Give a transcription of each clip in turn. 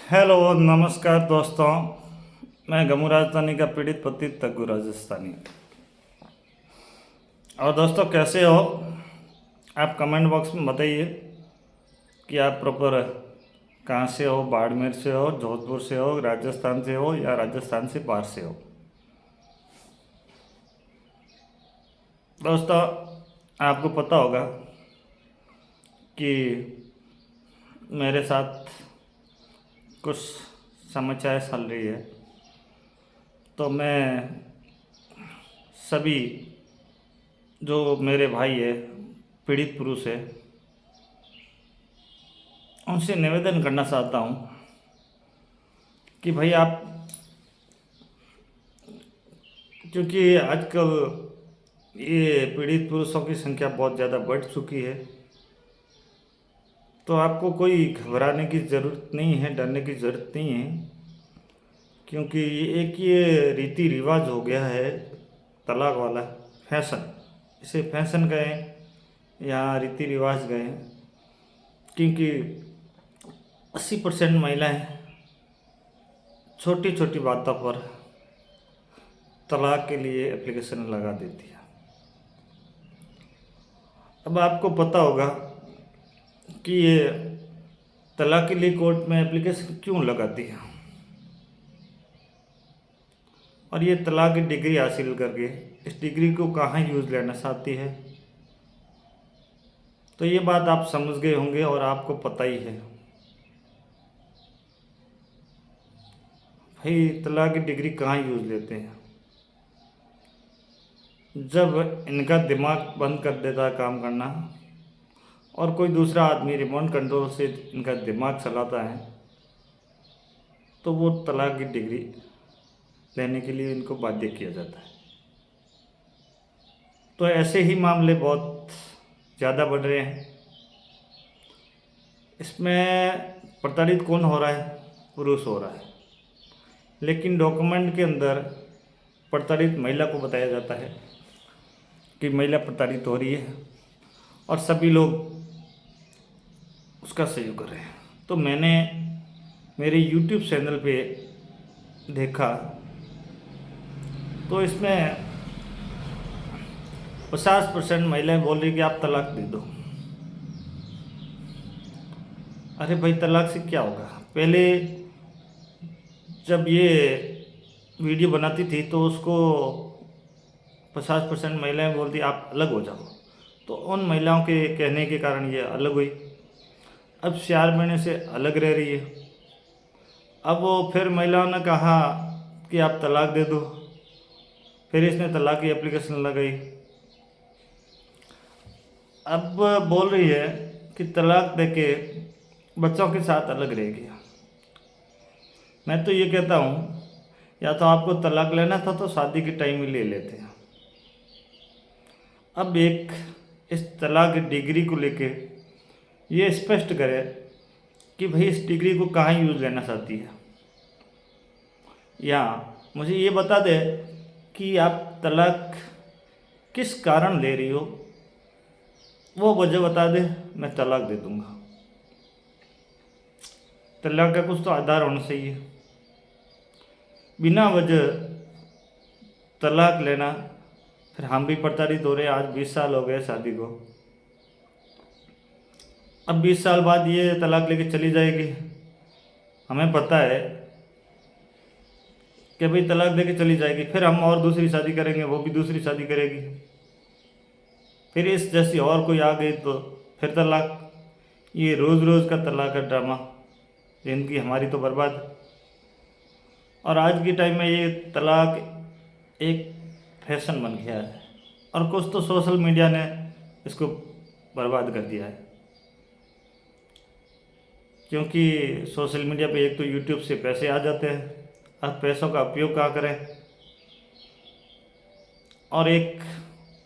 Hello नमस्कार दोस्तों। मैं गमू राजस्थानी का पीड़ित पति तग्गू राजस्थानी। और दोस्तों कैसे हो आप? कमेंट बॉक्स में बताइए कि आप प्रॉपर कहाँ से हो। बाड़मेर से हो, जोधपुर से हो, राजस्थान से हो या राजस्थान से बाहर से हो। दोस्तों आपको पता होगा कि मेरे साथ कुछ समस्याएं चल रही है, तो मैं सभी जो मेरे भाई है, पीड़ित पुरुष है, उनसे निवेदन करना चाहता हूँ कि भाई आप, क्योंकि आजकल ये पीड़ित पुरुषों की संख्या बहुत ज़्यादा बढ़ चुकी है, तो आपको कोई घबराने की ज़रूरत नहीं है, डरने की ज़रूरत नहीं है। क्योंकि एक ये रीति रिवाज हो गया है, तलाक वाला फैशन, इसे फैशन कहें या रीति रिवाज कहें, क्योंकि 80% महिलाएं छोटी छोटी बातों पर तलाक के लिए एप्लीकेशन लगा देती है। अब आपको पता होगा कि ये तलाक के लिए कोर्ट में एप्लीकेशन क्यों लगाती है, और ये तलाक की डिग्री हासिल करके इस डिग्री को कहाँ यूज़ लेना चाहती है। तो ये बात आप समझ गए होंगे और आपको पता ही है। भाई तलाक की डिग्री कहाँ यूज़ लेते हैं? जब इनका दिमाग बंद कर देता है काम करना और कोई दूसरा आदमी रिमोट कंट्रोल से इनका दिमाग चलाता है, तो वो तलाक की डिग्री लेने के लिए इनको बाध्य किया जाता है। तो ऐसे ही मामले बहुत ज़्यादा बढ़ रहे हैं। इसमें प्रताड़ित कौन हो रहा है? पुरुष हो रहा है, लेकिन डॉक्यूमेंट के अंदर प्रताड़ित महिला को बताया जाता है कि महिला प्रताड़ित हो रही है और सभी लोग उसका सहयोग कर रहे हैं। तो मैंने मेरे YouTube चैनल पे देखा, तो इसमें 50% महिलाएं बोल रही कि आप तलाक दे दो। अरे भाई तलाक से क्या होगा? पहले जब ये वीडियो बनाती थी तो उसको 50% महिलाएं बोलती आप अलग हो जाओ, तो उन महिलाओं के कहने के कारण ये अलग हुई। अब 4 महीने से अलग रह रही है। अब वो फिर महिलाओं ने कहा कि आप तलाक दे दो, फिर इसने तलाक की एप्लीकेशन लगाई। अब बोल रही है कि तलाक देके बच्चों के साथ अलग रहेगी। मैं तो ये कहता हूँ, या तो आपको तलाक लेना था तो शादी के टाइम ही ले लेते हैं। अब एक इस तलाक की डिग्री को लेके ये स्पष्ट करे कि भाई इस डिग्री को कहाँ यूज़ लेना चाहती है, या मुझे ये बता दे कि आप तलाक किस कारण ले रही हो, वो वजह बता दे, मैं तलाक दे दूँगा। तलाक का कुछ तो आधार होना चाहिए। बिना वजह तलाक लेना, फिर हम भी प्रताड़ित हो रहे हैं। आज 20 साल हो गए शादी को। अब 20 साल बाद ये तलाक लेके चली जाएगी। हमें पता है कि भाई तलाक देके चली जाएगी, फिर हम और दूसरी शादी करेंगे, वो भी दूसरी शादी करेगी, फिर इस जैसी और कोई आ गई तो फिर तलाक। ये रोज़ रोज़ का तलाक का ड्रामा, जिंदगी हमारी तो बर्बाद। और आज के टाइम में ये तलाक एक फैशन बन गया है, और कुछ तो सोशल मीडिया ने इसको बर्बाद कर दिया है। क्योंकि सोशल मीडिया पे एक तो यूट्यूब से पैसे आ जाते हैं, अब पैसों का उपयोग कहाँ करें। और एक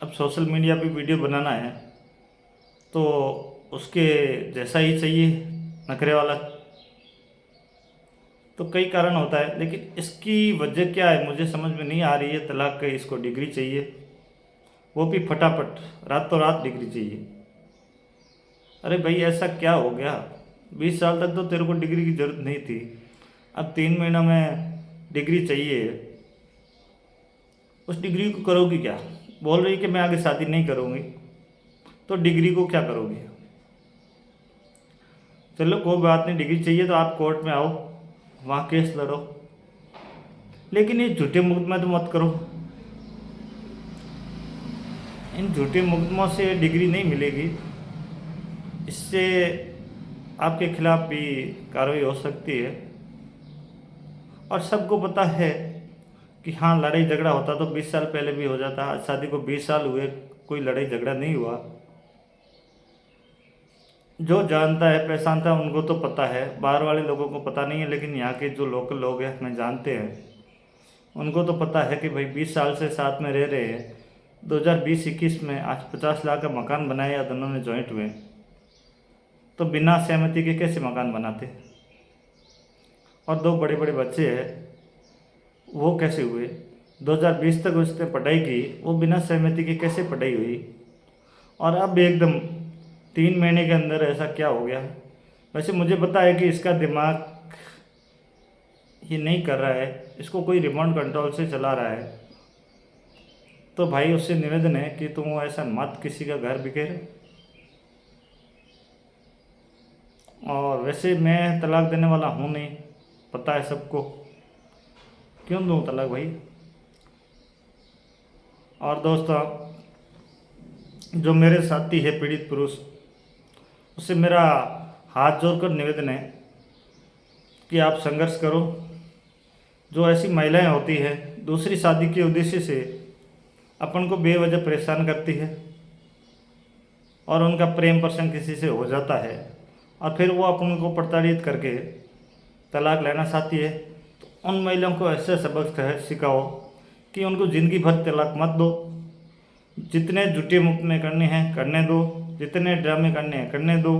अब सोशल मीडिया पे वीडियो बनाना है तो उसके जैसा ही चाहिए, नखरे वाला। तो कई कारण होता है, लेकिन इसकी वजह क्या है मुझे समझ में नहीं आ रही है। तलाक का इसको डिग्री चाहिए, वो भी फटाफट, रातों रात डिग्री चाहिए। अरे भाई ऐसा क्या हो गया? 20 साल तक तो तेरे को डिग्री की ज़रूरत नहीं थी, अब 3 महीना में डिग्री चाहिए, उस डिग्री को करोगी क्या? बोल रही कि मैं आगे शादी नहीं करूँगी, तो डिग्री को क्या करोगी? चलो कोई बात नहीं, डिग्री चाहिए तो आप कोर्ट में आओ, वहाँ केस लड़ो, लेकिन ये झूठे मुकदमे तो मत करो। इन झूठे मुकदमों से डिग्री नहीं मिलेगी, इससे आपके खिलाफ भी कार्रवाई हो सकती है। और सबको पता है कि हाँ, लड़ाई झगड़ा होता तो 20 साल पहले भी हो जाता। आज शादी को 20 साल हुए, कोई लड़ाई झगड़ा नहीं हुआ। जो जानता है पहचानता है उनको तो पता है, बाहर वाले लोगों को पता नहीं है, लेकिन यहाँ के जो लोकल लोग हैं हमें जानते हैं, उनको तो पता है कि भाई 20 साल से साथ में रह रहे हैं। 2020-21 में आज 50 लाख का मकान बनाया दोनों ने जॉइंट में, तो बिना सहमति के कैसे मकान बनाते? और 2 बड़े बड़े बच्चे हैं, वो कैसे हुए? 2020 तक उसने पढ़ाई की, वो बिना सहमति के कैसे पढ़ाई हुई? और अब एकदम 3 महीने के अंदर ऐसा क्या हो गया? वैसे मुझे पता है कि इसका दिमाग ये नहीं कर रहा है, इसको कोई रिमोट कंट्रोल से चला रहा है। तो भाई उससे निवेदन है कि तुम ऐसा मत किसी का घर बिखेर। और वैसे मैं तलाक देने वाला हूँ नहीं, पता है सबको, क्यों दूँ तलाक भाई? और दोस्तों, जो मेरे साथी है पीड़ित पुरुष, उससे मेरा हाथ जोड़कर निवेदन है कि आप संघर्ष करो। जो ऐसी महिलाएं होती है दूसरी शादी के उद्देश्य से अपन को बेवजह परेशान करती है, और उनका प्रेम प्रसंग किसी से हो जाता है, और फिर वो अपन को प्रताड़ित करके तलाक लेना चाहती है, तो उन महिलाओं को ऐसे सबक सिखाओ कि उनको ज़िंदगी भर तलाक मत दो। जितने झूठे मुकदमे करने हैं करने दो, जितने ड्रामे करने हैं करने दो।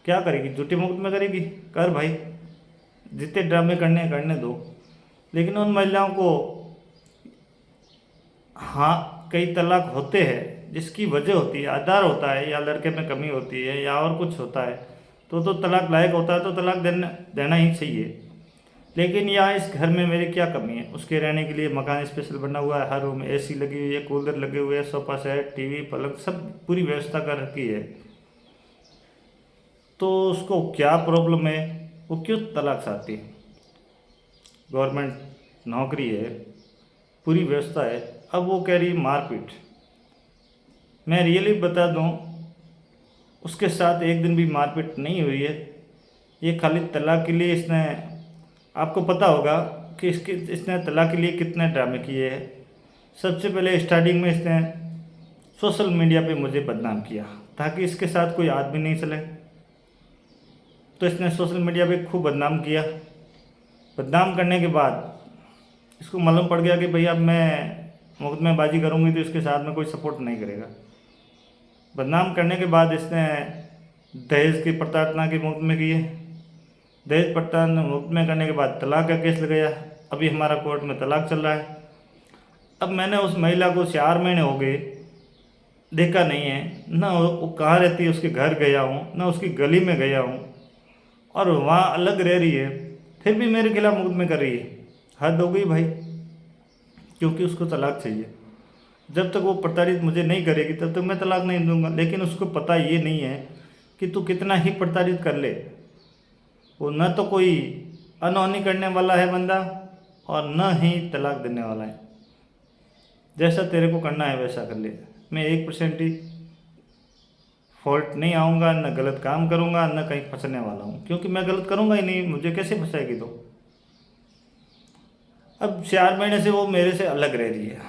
क्या करेगी? झूठे मुकदमे करेगी? कर भाई, जितने ड्रामे करने हैं करने दो। लेकिन उन महिलाओं को, हाँ, कई तलाक होते हैं जिसकी वजह होती है, आधार होता है, या लड़के में कमी होती है या और कुछ होता है, तो तलाक लायक होता है, तो तलाक देना ही चाहिए। लेकिन यहाँ इस घर में मेरी क्या कमी है? उसके रहने के लिए मकान स्पेशल बना हुआ है, हर रूम में एसी लगी हुई है, कूलर लगे हुए हैं, सोफा सेट, टीवी, पलंग, सब पूरी व्यवस्था कर रखी है, तो उसको क्या प्रॉब्लम है? वो क्यों तलाक चाहती है? गवर्नमेंट नौकरी है, पूरी व्यवस्था है, अब वो कह रही मारपीट। मैं रियली बता दूं, उसके साथ एक दिन भी मारपीट नहीं हुई है। ये खाली तलाक के लिए इसने, आपको पता होगा कि इसने तलाक के लिए कितने ड्रामे किए हैं। सबसे पहले स्टार्टिंग में इसने सोशल मीडिया पे मुझे बदनाम किया ताकि इसके साथ कोई आदमी नहीं चले, तो इसने सोशल मीडिया पे खूब बदनाम किया। बदनाम करने के बाद इसको मालूम पड़ गया कि भैया मैं मुकदमेबाजी करूँगी तो इसके साथ में कोई सपोर्ट नहीं करेगा। बदनाम करने के बाद इसने दहेज की प्रताड़ना के मुकदमे किए। दहेज प्रताड़ना मुकदमे करने के बाद तलाक का केस लगाया। अभी हमारा कोर्ट में तलाक चल रहा है। अब मैंने उस महिला को 4 महीने हो गए देखा नहीं है, ना वो कहाँ रहती है उसके घर गया हूँ, ना उसकी गली में गया हूँ, और वहाँ अलग रह रही है, फिर भी मेरे खिलाफ मुकदमे कर रही है। हद हो गई भाई, क्योंकि उसको तलाक चाहिए। जब तक वो प्रताड़ित मुझे नहीं करेगी तब तक मैं तलाक नहीं दूंगा। लेकिन उसको पता ये नहीं है कि तू कितना ही प्रताड़ित कर ले, वो न तो कोई अनहोनी करने वाला है बंदा, और न ही तलाक देने वाला है। जैसा तेरे को करना है वैसा कर ले। मैं 1% ही फॉल्ट नहीं आऊँगा, न गलत काम करूँगा, न कहीं फंसने वाला हूँ, क्योंकि मैं गलत करूँगा ही नहीं, मुझे कैसे फंसाएगी? तो अब 4 महीने से वो मेरे से अलग रह रही है,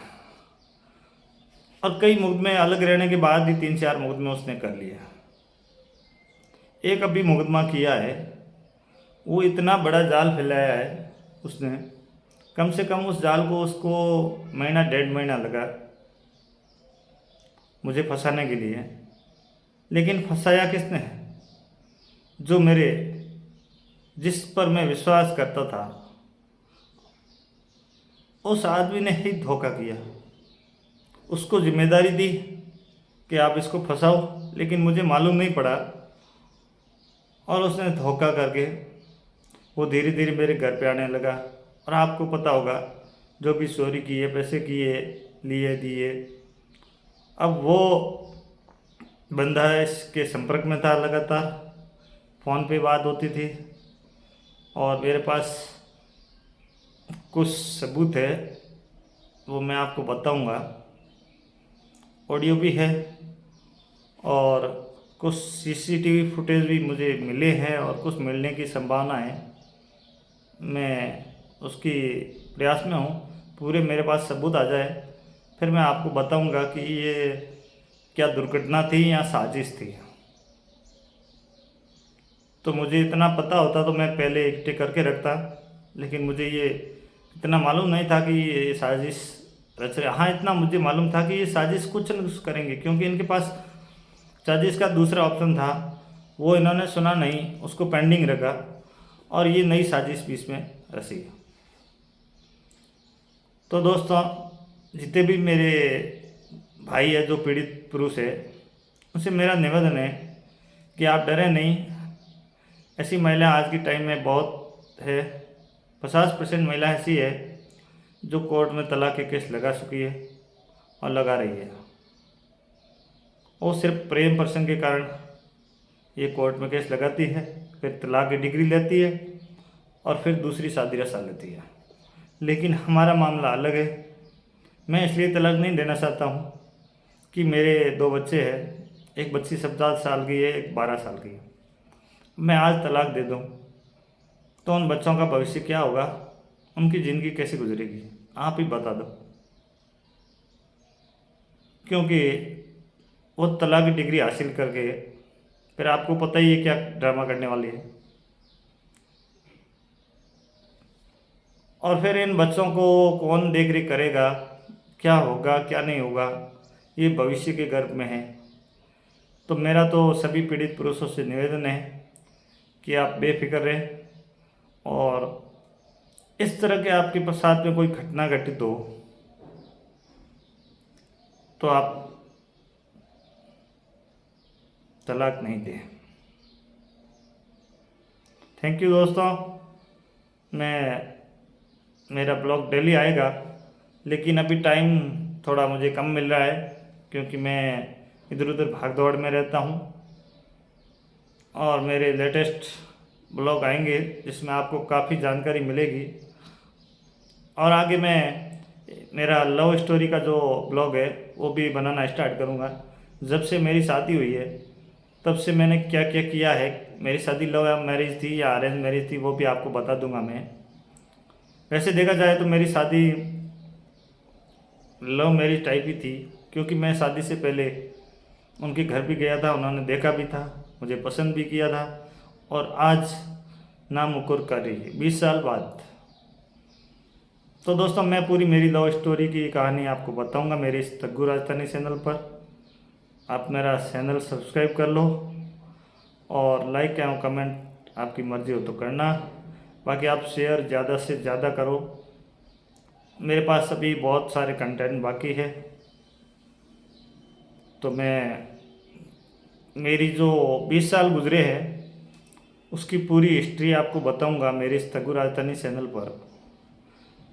और कई मुकदमे अलग रहने के बाद भी 3-4 मुकदमे उसने कर लिया। एक अभी मुकदमा किया है, वो इतना बड़ा जाल फैलाया है उसने, कम से कम उस जाल को उसको महीना 1.5 महीना लगा मुझे फंसाने के लिए। लेकिन फंसाया किसने? जो मेरे, जिस पर मैं विश्वास करता था, उस आदमी ने ही धोखा किया। उसको जिम्मेदारी दी कि आप इसको फंसाओ, लेकिन मुझे मालूम नहीं पड़ा, और उसने धोखा करके वो धीरे धीरे मेरे घर पे आने लगा। और आपको पता होगा, जो भी चोरी किए, पैसे किए, लिए दिए, अब वो बंदा इसके संपर्क में था लगातार, फ़ोन पे बात होती थी। और मेरे पास कुछ सबूत है, वो मैं आपको बताऊंगा, ऑडियो भी है और कुछ सीसीटीवी फुटेज भी मुझे मिले हैं और कुछ मिलने की संभावना है। मैं उसकी प्रयास में हूँ, पूरे मेरे पास सबूत आ जाए फिर मैं आपको बताऊंगा कि ये क्या दुर्घटना थी या साजिश थी। तो मुझे इतना पता होता तो मैं पहले इकट्ठे करके रखता, लेकिन मुझे ये इतना मालूम नहीं था कि ये साजिश रच रहे। हाँ, इतना मुझे मालूम था कि ये साजिश कुछ न कुछ करेंगे, क्योंकि इनके पास साजिश का दूसरा ऑप्शन था, वो इन्होंने सुना नहीं, उसको पेंडिंग रखा और ये नई साजिश भी इसमें रची। तो दोस्तों, जितने भी मेरे भाई है जो पीड़ित पुरुष है, उनसे मेरा निवेदन है कि आप डरें नहीं। ऐसी महिला आज के टाइम में बहुत है, 50% महिला ऐसी है जो कोर्ट में तलाक के केस लगा चुकी है और लगा रही है। वो सिर्फ प्रेम प्रसंग के कारण ये कोर्ट में केस लगाती है, फिर तलाक की डिग्री लेती है और फिर दूसरी शादी रचा लेती है। लेकिन हमारा मामला अलग है। मैं इसलिए तलाक नहीं देना चाहता हूँ कि मेरे 2 बच्चे हैं, एक बच्ची 7 साल की है, एक 12 साल की है। मैं आज तलाक दे दूँ तो उन बच्चों का भविष्य क्या होगा, उनकी ज़िंदगी कैसे गुजरेगी, आप ही बता दो। क्योंकि वो तलाक की डिग्री हासिल करके फिर आपको पता ही है क्या ड्रामा करने वाली है। और फिर इन बच्चों को कौन देख रेख करेगा, क्या होगा क्या नहीं होगा, ये भविष्य के गर्भ में है। तो मेरा तो सभी पीड़ित पुरुषों से निवेदन है कि आप बेफिक्र रहें, और इस तरह के आपके साथ में कोई घटना घटित हो तो आप तलाक नहीं दें। थैंक यू दोस्तों। मेरा ब्लॉग डेली आएगा, लेकिन अभी टाइम थोड़ा मुझे कम मिल रहा है क्योंकि मैं इधर उधर भाग दौड़ में रहता हूँ। और मेरे लेटेस्ट ब्लॉग आएंगे जिसमें आपको काफ़ी जानकारी मिलेगी। और आगे मैं मेरा लव स्टोरी का जो ब्लॉग है वो भी बनाना स्टार्ट करूँगा। जब से मेरी शादी हुई है तब से मैंने क्या क्या किया है, मेरी शादी लव मैरिज थी या अरेंज मैरिज थी, वो भी आपको बता दूंगा मैं। वैसे देखा जाए तो मेरी शादी लव मैरिज टाइप ही थी, क्योंकि मैं शादी से पहले उनके घर भी गया था, उन्होंने देखा भी था, मुझे पसंद भी किया था। और आज नामुकर कर रही है 20 साल बाद। तो दोस्तों, मैं पूरी मेरी लव स्टोरी की कहानी आपको बताऊंगा मेरे इस तग्गू राजस्थानी चैनल पर। आप मेरा चैनल सब्सक्राइब कर लो और लाइक एवं कमेंट आपकी मर्ज़ी हो तो करना। बाकी आप शेयर ज़्यादा से ज़्यादा करो। मेरे पास अभी बहुत सारे कंटेंट बाकी है, तो मैं मेरी जो 20 साल गुजरे हैं उसकी पूरी हिस्ट्री आपको बताऊंगा मेरे इस तग्गू राजस्थानी चैनल पर।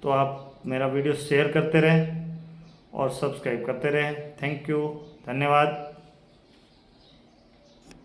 तो आप मेरा वीडियो शेयर करते रहें और सब्सक्राइब करते रहें। थैंक यू, धन्यवाद।